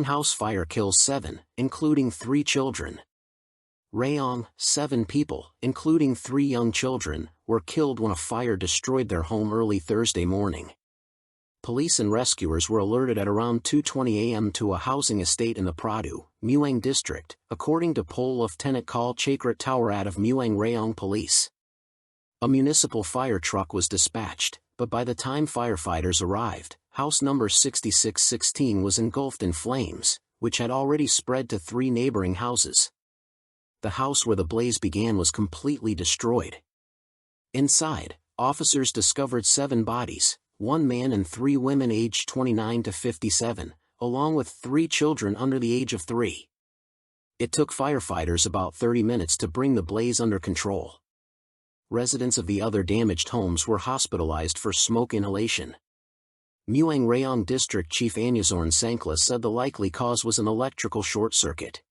Rayong house fire kills 7, including 3 children. Rayong, 7 people, including 3 young children, were killed when a fire destroyed their home early Thursday morning. Police and rescuers were alerted at around 2:20 a.m. to a housing estate in the Pradu, Muang district, according to Pol Lieutenant Kal Chakrat Tawarat of Muang Rayong Police. A municipal fire truck was dispatched, but by the time firefighters arrived, house number 6616 was engulfed in flames, which had already spread to 3 neighboring houses. The house where the blaze began was completely destroyed. Inside, officers discovered 7 bodies, 1 man and 3 women aged 29 to 57, along with 3 children under the age of 3. It took firefighters about 30 minutes to bring the blaze under control. Residents of the other damaged homes were hospitalized for smoke inhalation. Muang Rayong District Chief Anyazorn Sankla said the likely cause was an electrical short circuit.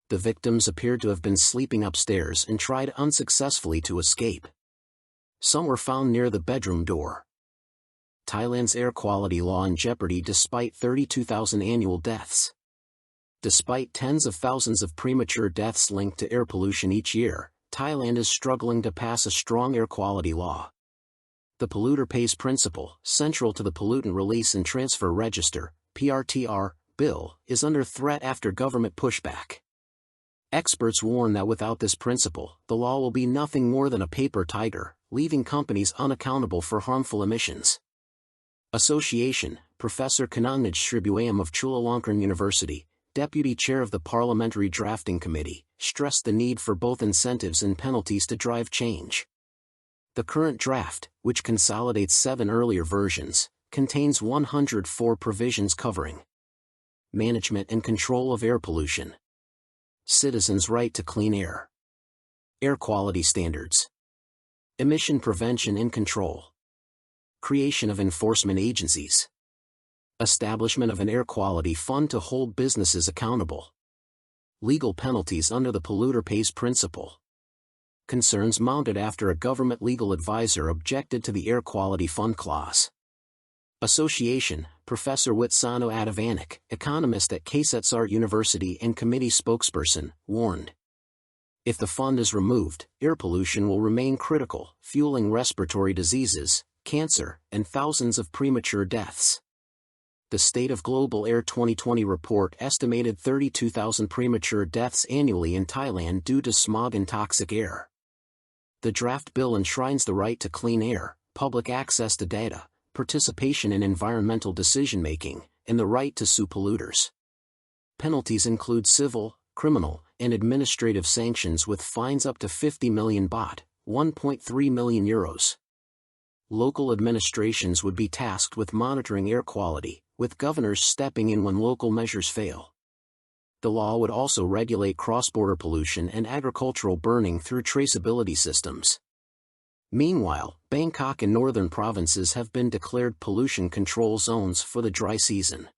The victims appeared to have been sleeping upstairs and tried unsuccessfully to escape. Some were found near the bedroom door. Thailand's air quality law in jeopardy despite 32,000 annual deaths. Despite tens of thousands of premature deaths linked to air pollution each year, Thailand is struggling to pass a strong air quality law. The polluter-pays principle, central to the Pollutant Release and Transfer Register (PRTR) bill, is under threat after government pushback. Experts warn that without this principle, the law will be nothing more than a paper tiger, leaving companies unaccountable for harmful emissions. Association, Professor Kanangnaj Sribuayam of Chulalongkorn University, Deputy Chair of the Parliamentary Drafting Committee, stressed the need for both incentives and penalties to drive change. The current draft, which consolidates 7 earlier versions, contains 104 provisions covering management and control of air pollution, citizens' right to clean air, air quality standards, emission prevention and control, creation of enforcement agencies, establishment of an air quality fund to hold businesses accountable, legal penalties under the polluter-pays principle. Concerns mounted after a government legal advisor objected to the air quality fund clause. Association, Professor Witsano Adavanik, economist at KSETSART University and committee spokesperson, warned. If the fund is removed, air pollution will remain critical, fueling respiratory diseases, cancer, and thousands of premature deaths. The State of Global Air 2020 report estimated 32,000 premature deaths annually in Thailand due to smog and toxic air. The draft bill enshrines the right to clean air, public access to data, participation in environmental decision-making, and the right to sue polluters. Penalties include civil, criminal, and administrative sanctions with fines up to 50 million baht, 1.3 million euros. Local administrations would be tasked with monitoring air quality, with governors stepping in when local measures fail. The law would also regulate cross-border pollution and agricultural burning through traceability systems. Meanwhile, Bangkok and northern provinces have been declared pollution control zones for the dry season.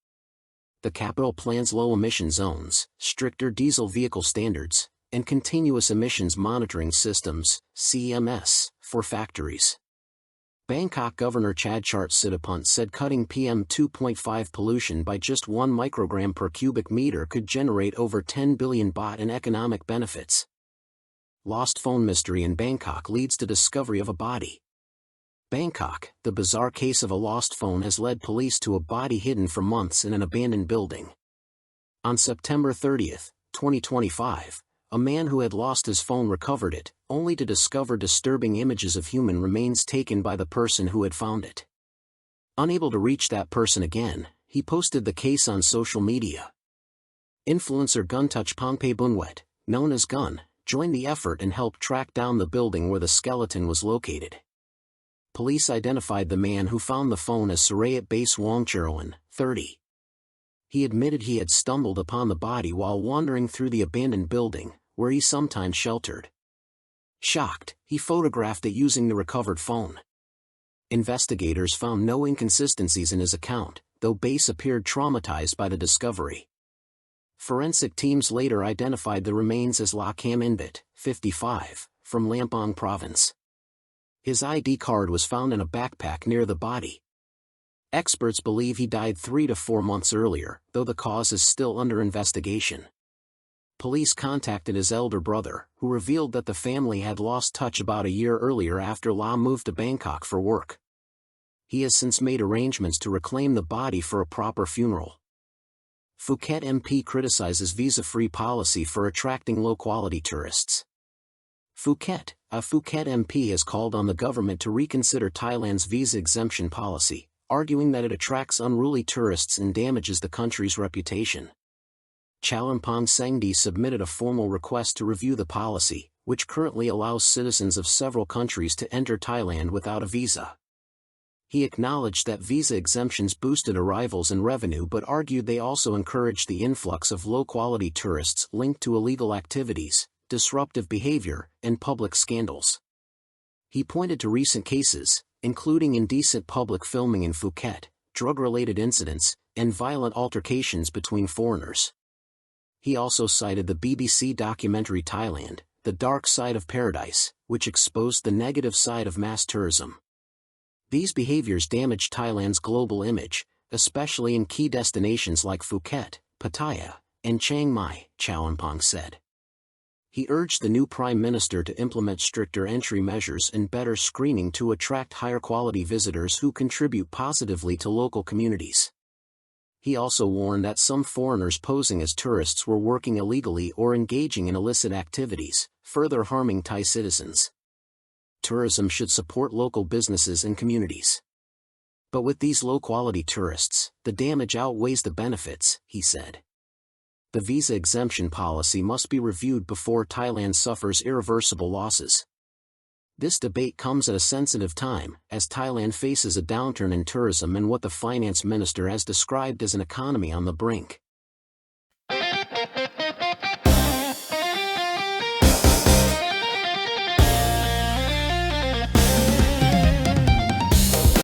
The capital plans low-emission zones, stricter diesel vehicle standards, and continuous emissions monitoring systems (CEMS) for factories. Bangkok Governor Chadchart Sitapont said cutting PM 2.5 pollution by just 1 microgram per cubic meter could generate over 10 billion baht in economic benefits. Lost phone mystery in Bangkok leads to discovery of a body. Bangkok, the bizarre case of a lost phone has led police to a body hidden for months in an abandoned building. On September 30, 2025, a man who had lost his phone recovered it, only to discover disturbing images of human remains taken by the person who had found it. Unable to reach that person again, he posted the case on social media. Influencer Guntouch Pongpei Bunwet, known as Gun, joined the effort and helped track down the building where the skeleton was located. Police identified the man who found the phone as Surayat Base Wongcharoen, 30. He admitted he had stumbled upon the body while wandering through the abandoned building, where he sometimes sheltered. Shocked, he photographed it using the recovered phone. Investigators found no inconsistencies in his account, though Base appeared traumatized by the discovery. Forensic teams later identified the remains as La Cam Inbit, 55, from Lampong Province. His ID card was found in a backpack near the body. Experts believe he died 3 to 4 months earlier, though the cause is still under investigation. Police contacted his elder brother, who revealed that the family had lost touch about a year earlier after La moved to Bangkok for work. He has since made arrangements to reclaim the body for a proper funeral. Phuket MP criticizes visa-free policy for attracting low-quality tourists. Phuket MP has called on the government to reconsider Thailand's visa exemption policy, arguing that it attracts unruly tourists and damages the country's reputation. Chalampong Sengdi submitted a formal request to review the policy, which currently allows citizens of several countries to enter Thailand without a visa. He acknowledged that visa exemptions boosted arrivals and revenue but argued they also encouraged the influx of low-quality tourists linked to illegal activities, disruptive behavior, and public scandals. He pointed to recent cases, including indecent public filming in Phuket, drug-related incidents, and violent altercations between foreigners. He also cited the BBC documentary Thailand, The Dark Side of Paradise, which exposed the negative side of mass tourism. These behaviors damage Thailand's global image, especially in key destinations like Phuket, Pattaya, and Chiang Mai, Chalampong said. He urged the new Prime Minister to implement stricter entry measures and better screening to attract higher-quality visitors who contribute positively to local communities. He also warned that some foreigners posing as tourists were working illegally or engaging in illicit activities, further harming Thai citizens. Tourism should support local businesses and communities. But with these low-quality tourists, the damage outweighs the benefits, he said. The visa exemption policy must be reviewed before Thailand suffers irreversible losses. This debate comes at a sensitive time, as Thailand faces a downturn in tourism and what the finance minister has described as an economy on the brink.